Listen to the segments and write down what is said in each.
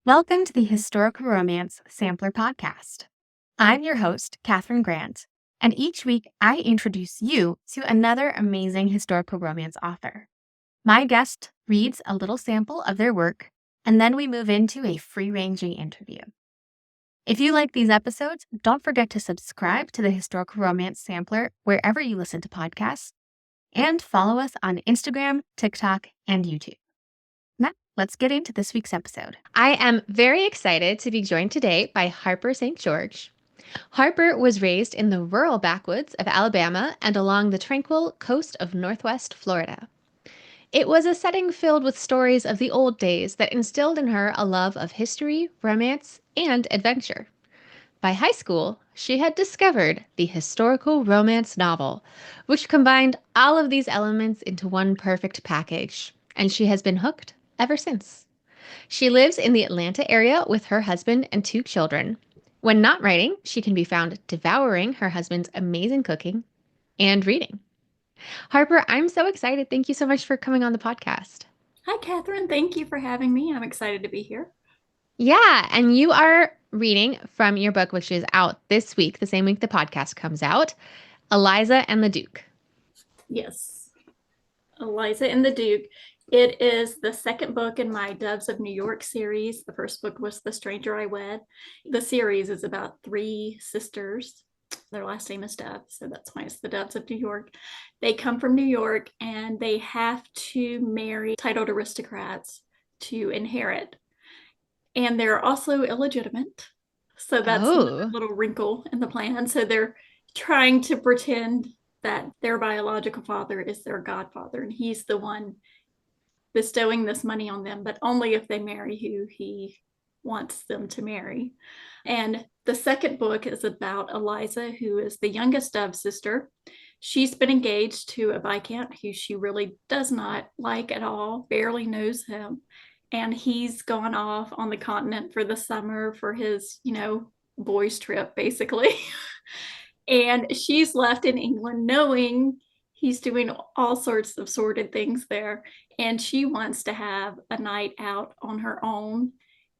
Welcome to the Historical Romance Sampler Podcast. I'm your host, Katherine Grant, and each week I introduce you to another amazing historical romance author. My guest reads a little sample of their work, and then we move into a free-ranging interview. If you like these episodes, don't forget to subscribe to the Historical Romance Sampler wherever you listen to podcasts, and follow us on Instagram, TikTok, and YouTube. Now, let's get into this week's episode. I am very excited to be joined today by Harper St. George. Harper was raised in the rural backwoods of Alabama and along the tranquil coast of Northwest Florida. It was a setting filled with stories of the old days that instilled in her a love of history, romance, and adventure. By high school, she had discovered the historical romance novel, which combined all of these elements into one perfect package, and she has been hooked ever since. She lives in the Atlanta area with her husband and 2 children. When not writing, she can be found devouring her husband's amazing cooking and reading. Harper, I'm so excited. Thank you so much for coming on the podcast. Hi, Catherine. Thank you for having me. I'm excited to be here. Yeah, and you are reading from your book, which is out this week, the same week the podcast comes out, Eliza and the Duke. Yes, Eliza and the Duke. It is the second book in my Doves of New York series. The first book was The Stranger I Wed. The series is about 3 sisters. Their last name is Dove, so that's why it's the Doves of New York. They come from New York and they have to marry titled aristocrats to inherit. And they're also illegitimate. So that's a little wrinkle in the plan. So they're trying to pretend that their biological father is their godfather, and he's the one bestowing this money on them, but only if they marry who he wants them to marry. And the second book is about Eliza, who is the youngest Dove sister. She's been engaged to a Viscount who she really does not like at all, barely knows him. And he's gone off on the continent for the summer for his, boys' trip, basically. And she's left in England knowing he's doing all sorts of sordid things there. And she wants to have a night out on her own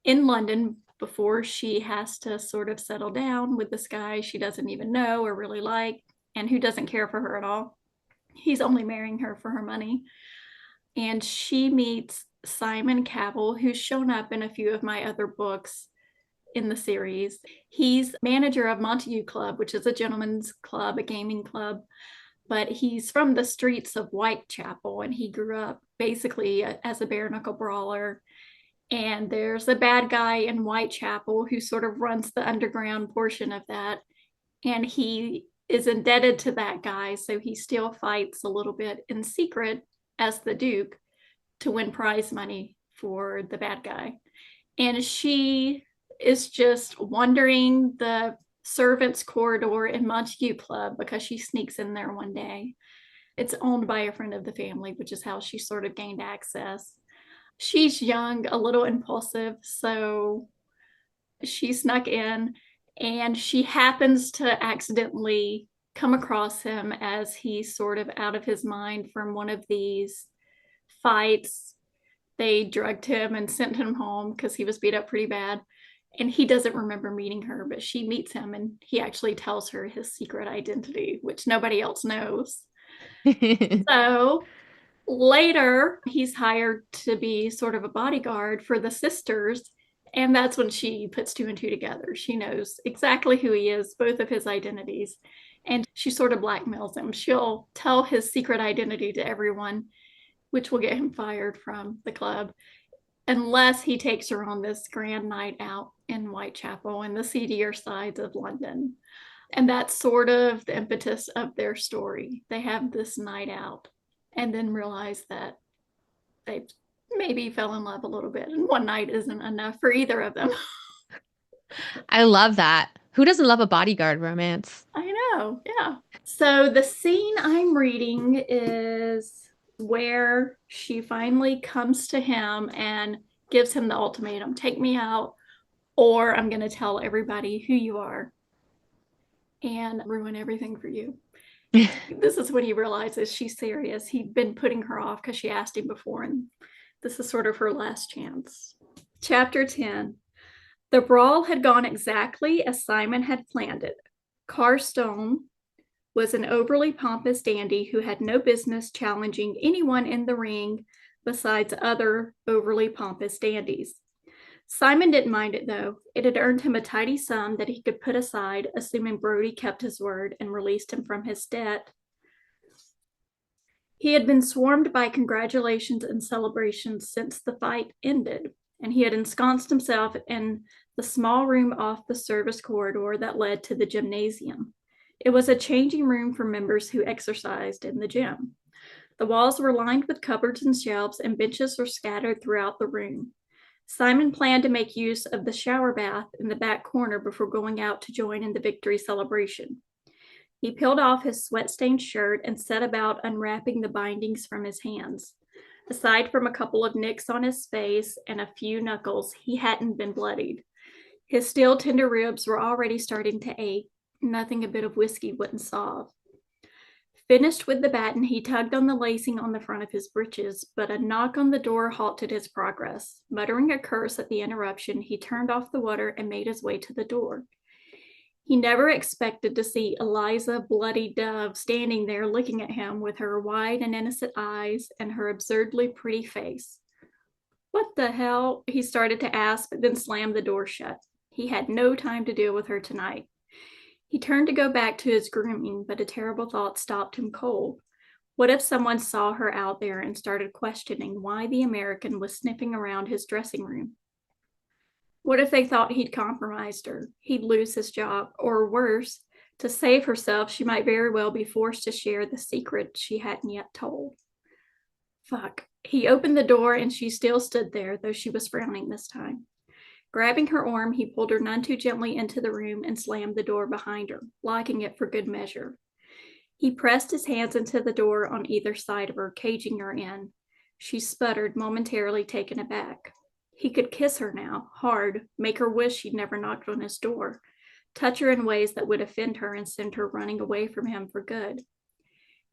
in London before she has to sort of settle down with this guy she doesn't even know or really like, and who doesn't care for her at all. He's only marrying her for her money. And she meets Simon Cavell, who's shown up in a few of my other books in the series. He's manager of Montague Club, which is a gentleman's club, a gaming club, but he's from the streets of Whitechapel, and he grew up basically as a bare knuckle brawler. And there's a bad guy in Whitechapel who sort of runs the underground portion of that, and he is indebted to that guy, so he still fights a little bit in secret as the Duke to win prize money for the bad guy. And she is just wandering the servants' corridor in Montague Club because she sneaks in there one day. It's owned by a friend of the family, which is how she sort of gained access. She's young, a little impulsive, so she snuck in, and she happens to accidentally come across him as he's sort of out of his mind from one of these fights. They drugged him and sent him home because he was beat up pretty bad. And he doesn't remember meeting her, but she meets him, and he actually tells her his secret identity, which nobody else knows. So later, he's hired to be sort of a bodyguard for the sisters. And that's when she puts 2 and 2 together. She knows exactly who he is, both of his identities. And she sort of blackmails him. She'll tell his secret identity to everyone, which will get him fired from the club, unless he takes her on this grand night out in Whitechapel and the seedier sides of London. And that's sort of the impetus of their story. They have this night out and then realize that they maybe fell in love a little bit, and one night isn't enough for either of them. I love that. Who doesn't love a bodyguard romance? I know, yeah. So the scene I'm reading is where she finally comes to him and gives him the ultimatum: take me out, or I'm going to tell everybody who you are and ruin everything for you. This is when he realizes she's serious. He'd been putting her off because she asked him before, and this is sort of her last chance. Chapter 10. The brawl had gone exactly as Simon had planned it. Carstone was an overly pompous dandy who had no business challenging anyone in the ring besides other overly pompous dandies. Simon didn't mind it, though. It had earned him a tidy sum that he could put aside, assuming Brody kept his word and released him from his debt. He had been swarmed by congratulations and celebrations since the fight ended, and he had ensconced himself in the small room off the service corridor that led to the gymnasium. It was a changing room for members who exercised in the gym. The walls were lined with cupboards and shelves, and benches were scattered throughout the room. Simon planned to make use of the shower bath in the back corner before going out to join in the victory celebration. He peeled off his sweat-stained shirt and set about unwrapping the bindings from his hands. Aside from a couple of nicks on his face and a few knuckles, he hadn't been bloodied. His still tender ribs were already starting to ache. Nothing a bit of whiskey wouldn't solve. Finished with the baton, he tugged on the lacing on the front of his breeches, but a knock on the door halted his progress. Muttering a curse at the interruption, he turned off the water and made his way to the door. He never expected to see Eliza Bloody Dove standing there looking at him with her wide and innocent eyes and her absurdly pretty face. What the hell? He started to ask, but then slammed the door shut. He had no time to deal with her tonight. He turned to go back to his grooming, but a terrible thought stopped him cold. What if someone saw her out there and started questioning why the American was sniffing around his dressing room? What if they thought he'd compromised her? He'd lose his job, or worse, to save herself, she might very well be forced to share the secret she hadn't yet told. Fuck. He opened the door and she still stood there, though she was frowning this time. Grabbing her arm, he pulled her none too gently into the room and slammed the door behind her, locking it for good measure. He pressed his hands into the door on either side of her, caging her in. She sputtered, momentarily taken aback. He could kiss her now, hard, make her wish she'd never knocked on his door, touch her in ways that would offend her and send her running away from him for good.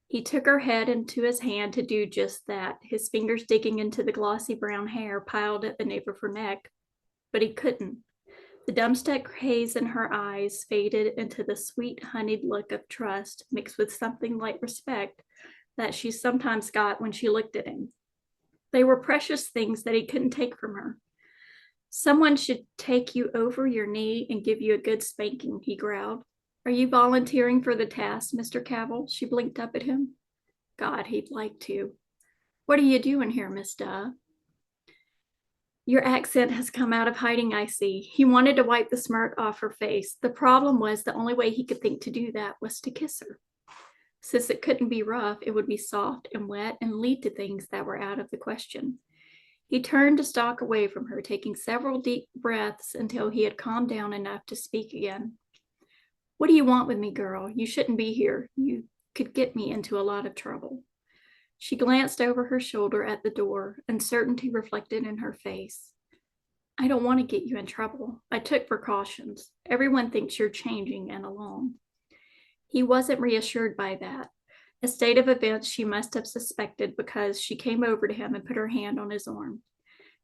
He took her head into his hand to do just that, his fingers digging into the glossy brown hair piled at the nape of her neck. But he couldn't. The dumbstruck haze in her eyes faded into the sweet, honeyed look of trust mixed with something like respect that she sometimes got when she looked at him. They were precious things that he couldn't take from her. Someone should take you over your knee and give you a good spanking, he growled. Are you volunteering for the task, Mr. Cavell? She blinked up at him. God, he'd like to. What are you doing here, Miss Duh? Your accent has come out of hiding, I see. He wanted to wipe the smirk off her face. The problem was the only way he could think to do that was to kiss her. Since it couldn't be rough, it would be soft and wet and lead to things that were out of the question. He turned to stalk away from her, taking several deep breaths until he had calmed down enough to speak again. What do you want with me, girl? You shouldn't be here. You could get me into a lot of trouble. She glanced over her shoulder at the door, uncertainty reflected in her face. I don't want to get you in trouble. I took precautions. Everyone thinks you're changing and alone. He wasn't reassured by that, a state of events she must have suspected because she came over to him and put her hand on his arm.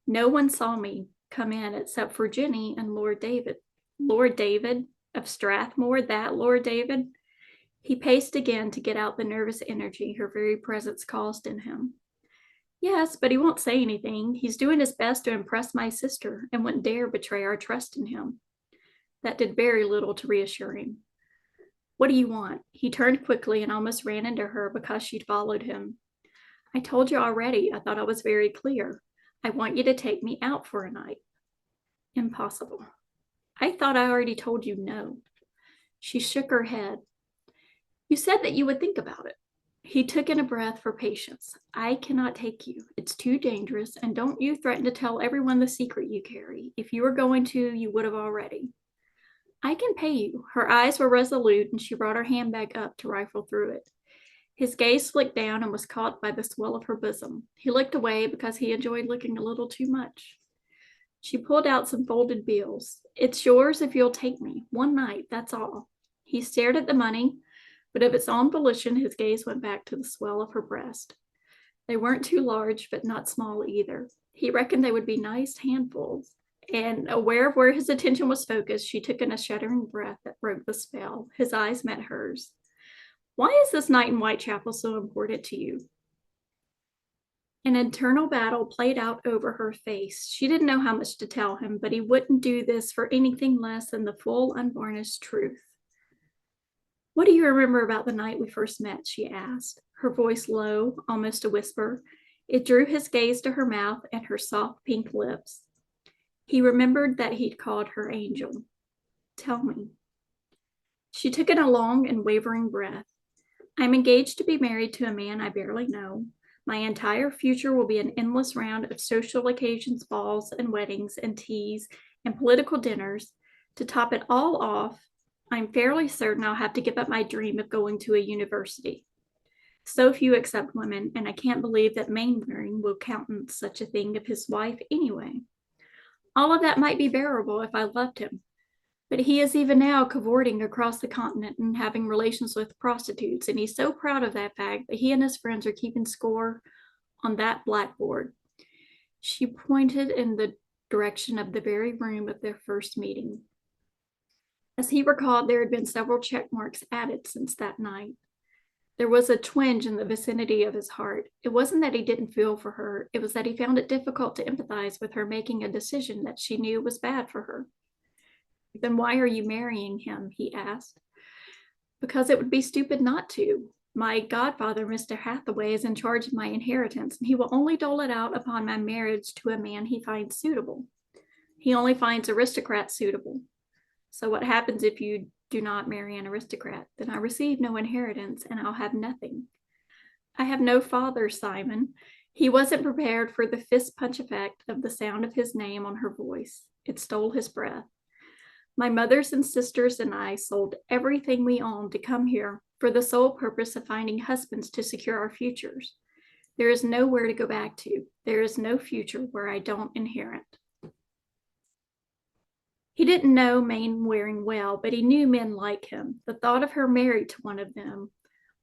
No one saw me come in except for Jenny and Lord David. Lord David? Of Strathmore, that Lord David? He paced again to get out the nervous energy her very presence caused in him. Yes, but he won't say anything. He's doing his best to impress my sister and wouldn't dare betray our trust in him. That did very little to reassure him. What do you want? He turned quickly and almost ran into her because she'd followed him. I told you already. I thought I was very clear. I want you to take me out for a night. Impossible. I thought I already told you no. She shook her head. You said that you would think about it. He took in a breath for patience. I cannot take you. It's too dangerous, and don't you threaten to tell everyone the secret you carry. If you were going to, you would have already. I can pay you. Her eyes were resolute, and she brought her handbag up to rifle through it. His gaze flicked down and was caught by the swell of her bosom. He looked away because he enjoyed looking a little too much. She pulled out some folded bills. It's yours if you'll take me. One night, that's all. He stared at the money, but of its own volition, his gaze went back to the swell of her breast. They weren't too large, but not small either. He reckoned they would be nice handfuls. And aware of where his attention was focused, she took in a shuddering breath that broke the spell. His eyes met hers. Why is this night in Whitechapel so important to you? An internal battle played out over her face. She didn't know how much to tell him, but he wouldn't do this for anything less than the full, unvarnished truth. What do you remember about the night we first met? She asked, her voice low, almost a whisper. It drew his gaze to her mouth and her soft pink lips. He remembered that he'd called her angel. Tell me. She took in a long and wavering breath. I'm engaged to be married to a man I barely know. My entire future will be an endless round of social occasions, balls and weddings and teas and political dinners. To top it all off, I'm fairly certain I'll have to give up my dream of going to a university. So few accept women, and I can't believe that Mainwaring will countenance such a thing of his wife anyway. All of that might be bearable if I loved him, but he is even now cavorting across the continent and having relations with prostitutes, and he's so proud of that fact that he and his friends are keeping score on that blackboard. She pointed in the direction of the very room of their first meeting. As he recalled, there had been several check marks added since that night. There was a twinge in the vicinity of his heart. It wasn't that he didn't feel for her, it was that he found it difficult to empathize with her making a decision that she knew was bad for her. Then why are you marrying him? He asked. Because it would be stupid not to. My godfather, Mr. Hathaway, is in charge of my inheritance, and he will only dole it out upon my marriage to a man he finds suitable. He only finds aristocrats suitable. So what happens if you do not marry an aristocrat? Then I receive no inheritance, and I'll have nothing. I have no father, Simon. He wasn't prepared for the fist punch effect of the sound of his name on her voice. It stole his breath. My mothers and sisters and I sold everything we owned to come here for the sole purpose of finding husbands to secure our futures. There is nowhere to go back to. There is no future where I don't inherit. He didn't know Mainwaring well, but he knew men like him. The thought of her married to one of them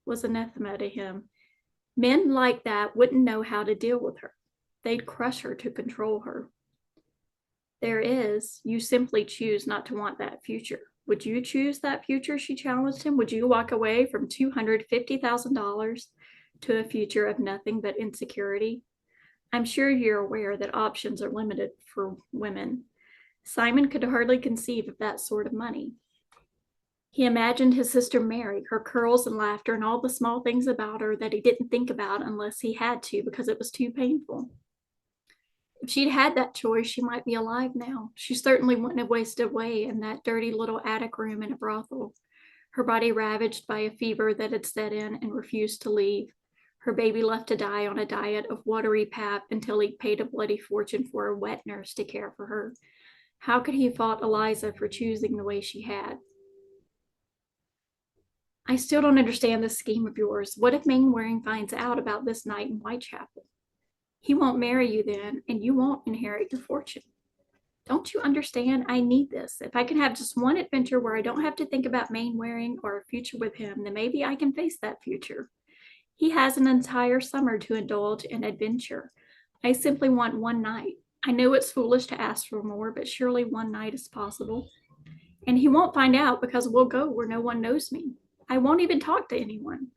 was anathema to him. Men like that wouldn't know how to deal with her. They'd crush her to control her. There is, you simply choose not to want that future. Would you choose that future? She challenged him. Would you walk away from $250,000 to a future of nothing but insecurity? I'm sure you're aware that options are limited for women. Simon could hardly conceive of that sort of money. He imagined his sister Mary, her curls and laughter, and all the small things about her that he didn't think about unless he had to because it was too painful. If she'd had that choice, she might be alive now. She certainly wouldn't have wasted away in that dirty little attic room in a brothel, her body ravaged by a fever that had set in and refused to leave, her baby left to die on a diet of watery pap until he'd paid a bloody fortune for a wet nurse to care for her. How could he fault Eliza for choosing the way she had? I still don't understand this scheme of yours. What if Mainwaring finds out about this night in Whitechapel? He won't marry you then, and you won't inherit your fortune. Don't you understand? I need this. If I can have just one adventure where I don't have to think about Mainwaring or a future with him, then maybe I can face that future. He has an entire summer to indulge in adventure. I simply want one night. I know it's foolish to ask for more, but surely one night is possible. And he won't find out because we'll go where no one knows me. I won't even talk to anyone.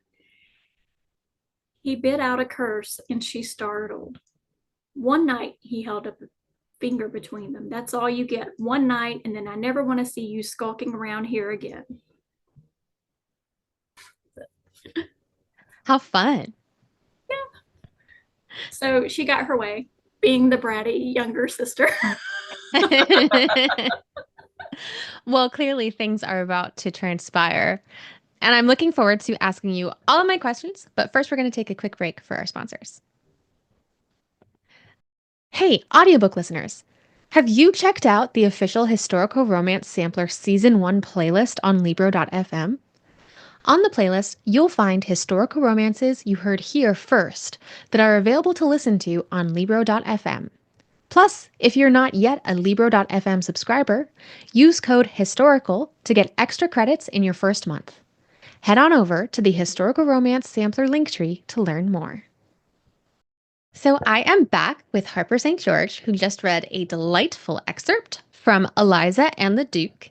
He bit out a curse, and she startled. One night, he held up a finger between them. That's all you get. One night, and then I never want to see you skulking around here again. How fun. So she got her way, being the bratty younger sister. Well, clearly things are about to transpire. And I'm looking forward to asking you all of my questions. But first, we're going to take a quick break for our sponsors. Hey, audiobook listeners. Have you checked out the official Historical Romance Sampler Season 1 playlist on Libro.fm? On the playlist, you'll find historical romances you heard here first that are available to listen to on Libro.fm. Plus, if you're not yet a Libro.fm subscriber, use code HISTORICAL to get extra credits in your first month. Head on over to the Historical Romance Sampler link tree to learn more. So I am back with Harper St. George, who just read a delightful excerpt from Eliza and the Duke.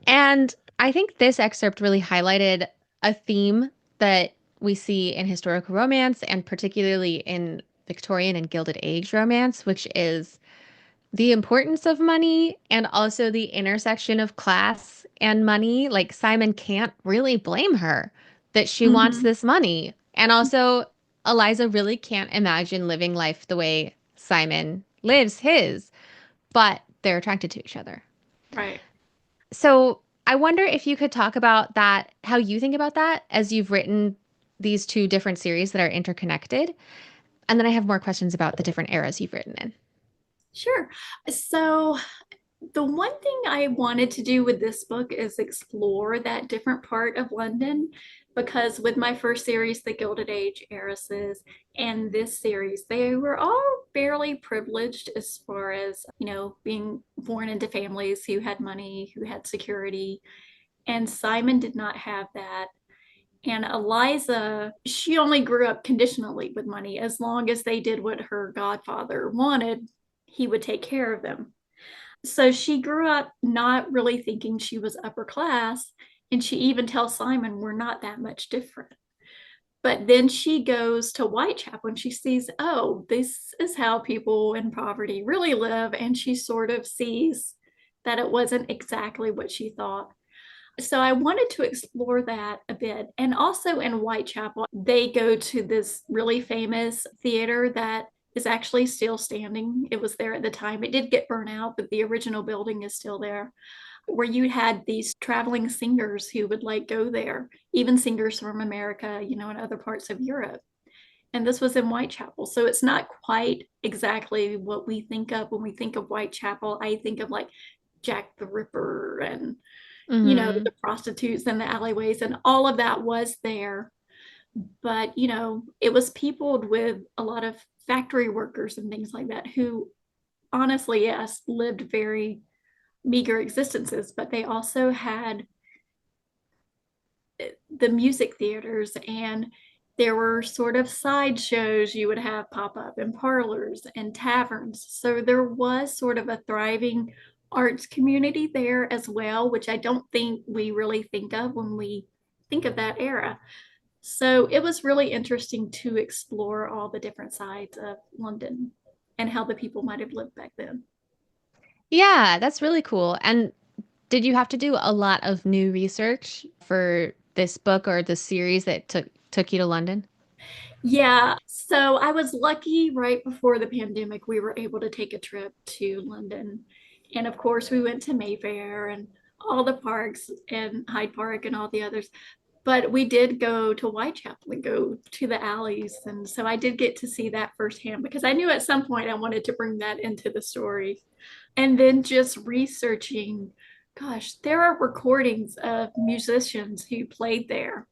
And I think this excerpt really highlighted a theme that we see in historical romance and particularly in Victorian and Gilded Age romance, which is the importance of money and also the intersection of class and money. Like Simon can't really blame her that she wants Mm-hmm. this money. And also, Eliza really can't imagine living life the way Simon lives his, but they're attracted to each other. Right. So I wonder if you could talk about that, how you think about that as you've written these two different series that are interconnected. And then I have more questions about the different eras you've written in. Sure. So the one thing I wanted to do with this book is explore that different part of London because with my first series, The Gilded Age Heiresses, and this series, they were all fairly privileged as far as, being born into families who had money, who had security. And Simon did not have that. And Eliza, she only grew up conditionally with money. As long as they did what her godfather wanted, he would take care of them. So she grew up not really thinking she was upper class. And she even tells Simon, we're not that much different. But then she goes to Whitechapel and she sees, oh, this is how people in poverty really live. And she sort of sees that it wasn't exactly what she thought. So I wanted to explore that a bit. And also in Whitechapel, they go to this really famous theater that is actually still standing. It was there at the time. It did get burnt out, but the original building is still there, where you had these traveling singers who would like go there, even singers from America, and other parts of Europe. And this was in Whitechapel. So it's not quite exactly what we think of when we think of Whitechapel. I think of like Jack the Ripper and Hmm. the prostitutes in the alleyways, and all of that was there. But, it was peopled with a lot of factory workers and things like that who, honestly, yes, lived very meager existences, but they also had the music theaters, and there were sort of side shows you would have pop up in parlors and taverns. So there was sort of a thriving arts community there as well, which I don't think we really think of when we think of that era. So it was really interesting to explore all the different sides of London and how the people might have lived back then. Yeah, that's really cool. And did you have to do a lot of new research for this book or the series that took you to London? Yeah, so I was lucky right before the pandemic, we were able to take a trip to London. And of course, we went to Mayfair and all the parks and Hyde Park and all the others. But we did go to Whitechapel and go to the alleys. And so I did get to see that firsthand because I knew at some point I wanted to bring that into the story. And then just researching, gosh, there are recordings of musicians who played there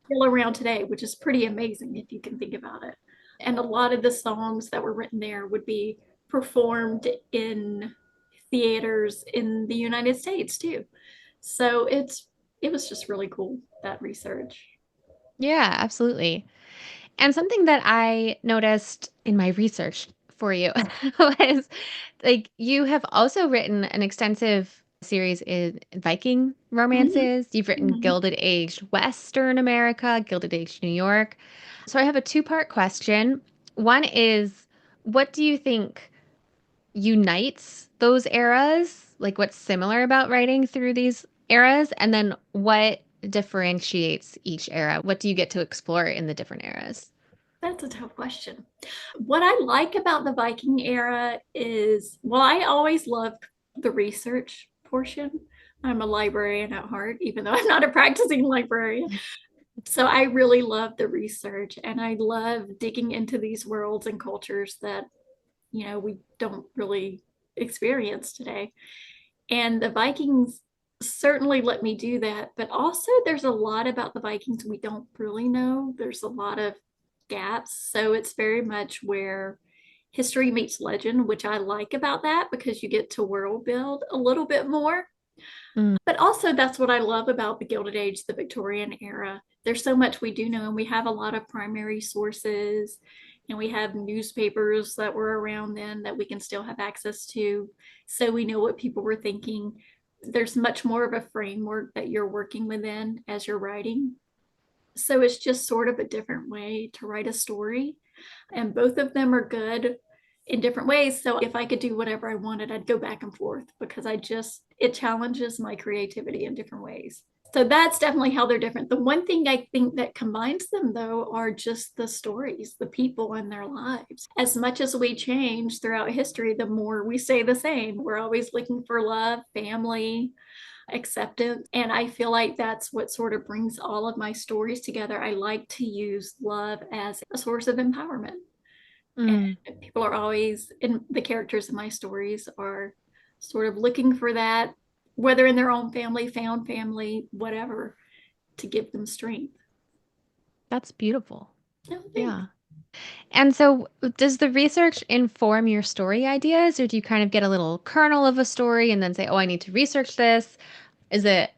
still around today, which is pretty amazing if you can think about it. And a lot of the songs that were written there would be performed in theaters in the United States too. So it was just really cool, that research. Yeah, absolutely. And something that I noticed in my research for you was like you have also written an extensive series in Viking Mhm. romances. You've written Mhm. Gilded Age Western America, Gilded Age New York. So I have a two-part question. One is, what do you think unites those eras? Like what's similar about writing through these eras? And then what differentiates each era? What do you get to explore in the different eras? That's a tough question. What I like about the Viking era is, well, I always loved the research portion. I'm a librarian at heart, even though I'm not a practicing librarian. So I really love the research and I love digging into these worlds and cultures that, we don't really experience today. And the Vikings certainly let me do that. But also, there's a lot about the Vikings we don't really know. There's a lot of gaps. So it's very much where history meets legend, which I like about that because you get to world build a little bit more. Mm. But also, that's what I love about the Gilded Age, the Victorian era. There's so much we do know, and we have a lot of primary sources. and we have newspapers that were around then that we can still have access to, so we know what people were thinking. There's much more of a framework that you're working within as you're writing. So it's just sort of a different way to write a story. And both of them are good in different ways. So if I could do whatever I wanted, I'd go back and forth because it challenges my creativity in different ways. So that's definitely how they're different. The one thing I think that combines them, though, are just the stories, the people and their lives. As much as we change throughout history, the more we stay the same. We're always looking for love, family, acceptance. And I feel like that's what sort of brings all of my stories together. I like to use love as a source of empowerment. And people are always, in the characters in my stories are sort of looking for that, whether in their own family, found family, whatever, to give them strength. That's beautiful. Oh, Yeah. And so, does the research inform your story ideas, or do you kind of get a little kernel of a story and then say, oh, I need to research this? Is it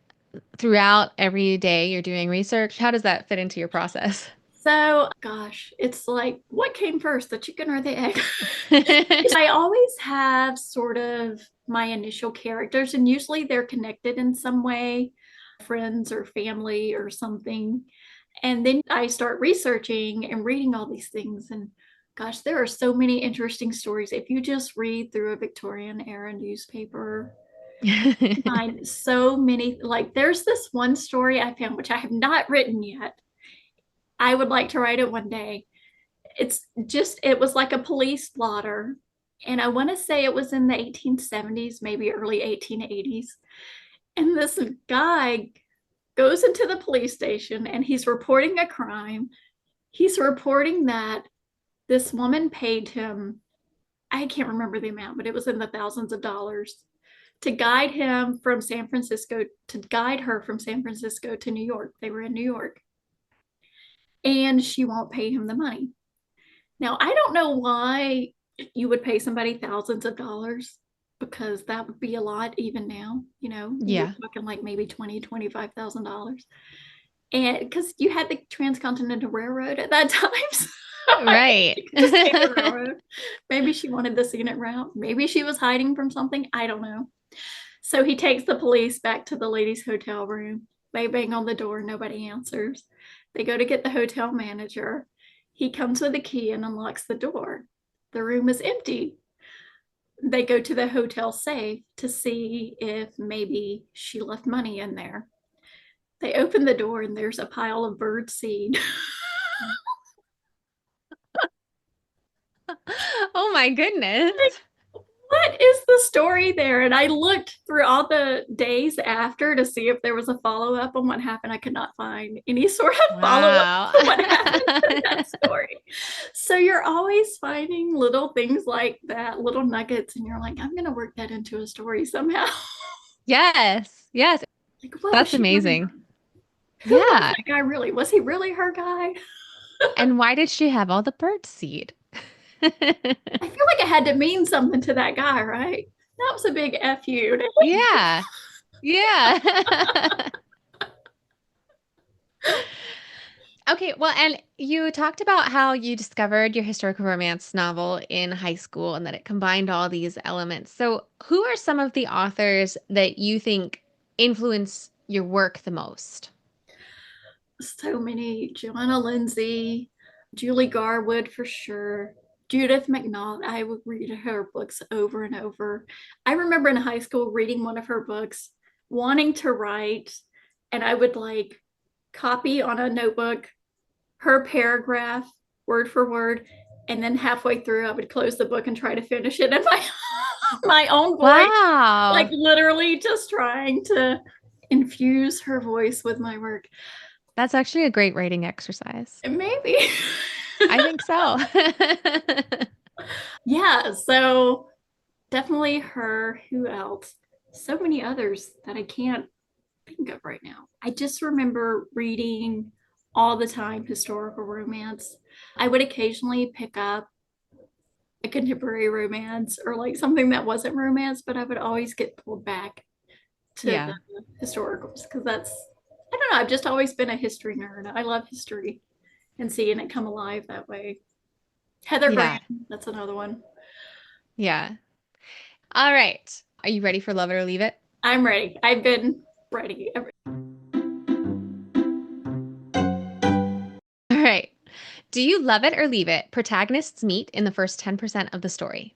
throughout every day you're doing research? How does that fit into your process? So, gosh, it's like, what came first, the chicken or the egg? I always have sort of my initial characters, and usually they're connected in some way, friends or family or something. And then I start researching and reading all these things. And gosh, there are so many interesting stories. If you just read through a Victorian era newspaper, find so many. Like, there's this one story I found, which I have not written yet. I would like to write it one day. It was like a police blotter. And I want to say it was in the 1870s, maybe early 1880s. And this guy goes into the police station and he's reporting a crime. He's reporting that this woman paid him, I can't remember the amount, but it was in the thousands of dollars to guide her from San Francisco to New York. They were in New York. And she won't pay him the money. Now, I don't know why you would pay somebody thousands of dollars, because that would be a lot even now, Yeah. you're talking like maybe $25,000. And because you had the transcontinental railroad at that time. So Right. just take the railroad. Maybe she wanted the scenic route. Maybe she was hiding from something. I don't know. So he takes the police back to the ladies' hotel room. They bang on the door. Nobody answers. They go to get the hotel manager. He comes with a key and unlocks the door. The room is empty. They go to the hotel safe to see if maybe she left money in there. They open the door and there's a pile of bird seed. Oh my goodness. What is the story there? And I looked through all the days after to see if there was a follow-up on what happened. I could not find any sort of follow-up Wow. to what happened in that story. So you're always finding little things like that, little nuggets, and you're like, I'm going to work that into a story somehow. Yes. Yes. Like, what was That's she running amazing. from? Who was Yeah. that guy really? Was he really her guy? And why did she have all the bird seed? I feel like it had to mean something to that guy, right? That was a big F you. Yeah. Yeah. Okay, well, and you talked about how you discovered your historical romance novel in high school and that it combined all these elements. So, who are some of the authors that you think influence your work the most? So many. Joanna Lindsay, Julie Garwood for sure. Judith McNaught. I would read her books over and over. I remember in high school reading one of her books, wanting to write, and I would like copy on a notebook her paragraph word for word, and then halfway through I would close the book and try to finish it in my my own voice, like Wow. literally just trying to infuse her voice with my work. That's actually a great writing exercise. Maybe. I think so. Yeah, so definitely her. Who else? So many others that I can't think of right now. I just remember reading all the time historical romance. I would occasionally pick up a contemporary romance or like something that wasn't romance, but I would always get pulled back to Yeah. the historicals because I don't know, I've just always been a history nerd. I love history and seeing it come alive that way. Heather Yeah. Grant, that's another one. Yeah. All right. Are you ready for Love It or Leave It? I'm ready. I've been ready. All right. Do you love it or leave it? Protagonists meet in the first 10% of the story.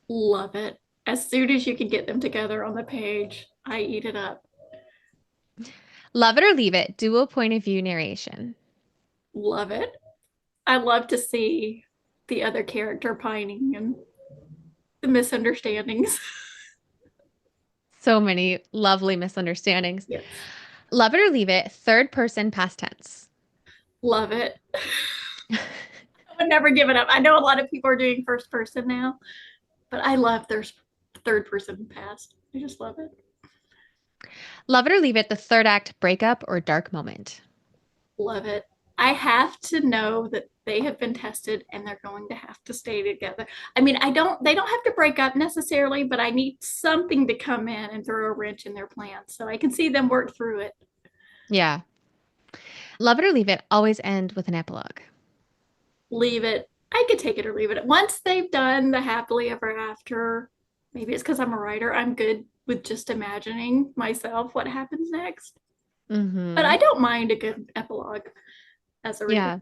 Love it. As soon as you can get them together on the page, I eat it up. Love it or leave it? Dual point of view narration. Love it. I love to see the other character pining and the misunderstandings. So many lovely misunderstandings. Yes. Love it or leave it? Third person past tense. Love it. I would never give it up. I know a lot of people are doing first person now, but I love their third person past. I just love it. Love it or leave it? The third act breakup or dark moment. Love it. I have to know that they have been tested and they're going to have to stay together. I mean, they don't have to break up necessarily, but I need something to come in and throw a wrench in their plans so I can see them work through it. Yeah. Love it or leave it? Always end with an epilogue. Leave it. I could take it or leave it. Once they've done the happily ever after, maybe it's because I'm a writer, I'm good with just imagining myself what happens next. But Mm-hmm. I don't mind a good epilogue as a reader. Yeah.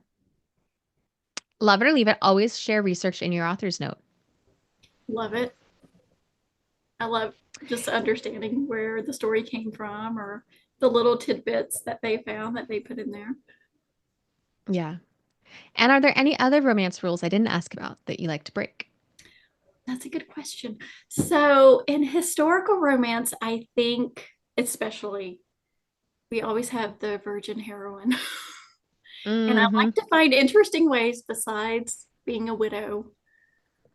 Love it or leave it? Always share research in your author's note. Love it. I love just understanding where the story came from or the little tidbits that they found that they put in there. Yeah. And are there any other romance rules I didn't ask about that you like to break? That's a good question. So, in historical romance, I think especially we always have the virgin heroine. And I Mm-hmm. like to find interesting ways besides being a widow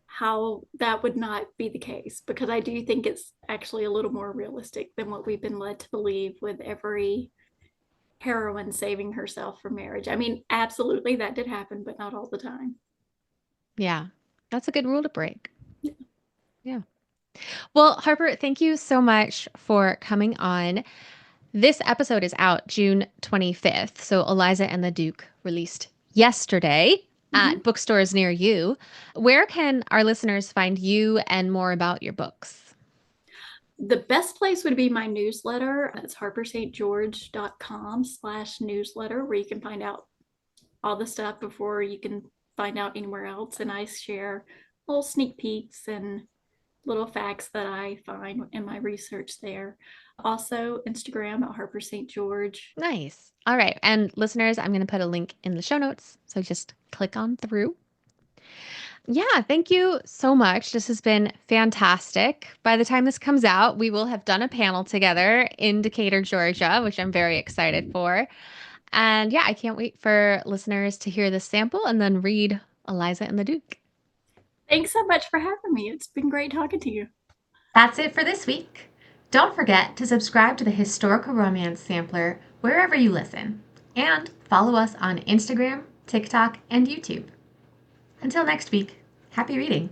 how that would not be the case because I do think it's actually a little more realistic than what we've been led to believe with every heroine saving herself for marriage. I mean, absolutely that did happen, but not all the time. Yeah. That's a good rule to break. Yeah. Well, Harper, thank you so much for coming on. This episode is out June 25th. So Eliza and the Duke released yesterday Mhm. at bookstores near you. Where can our listeners find you and more about your books? The best place would be my newsletter. It's harperstgeorge.com/newsletter, where you can find out all the stuff before you can find out anywhere else. And I share little sneak peeks and little facts that I find in my research there. Also, Instagram at Harper St. George. Nice. All right. And listeners, I'm going to put a link in the show notes. So just click on through. Yeah, thank you so much. This has been fantastic. By the time this comes out, we will have done a panel together in Decatur, Georgia, which I'm very excited for. And yeah, I can't wait for listeners to hear this sample and then read Eliza and the Duke. Thanks so much for having me. It's been great talking to you. That's it for this week. Don't forget to subscribe to the Historical Romance Sampler wherever you listen, and follow us on Instagram, TikTok, and YouTube. Until next week, happy reading!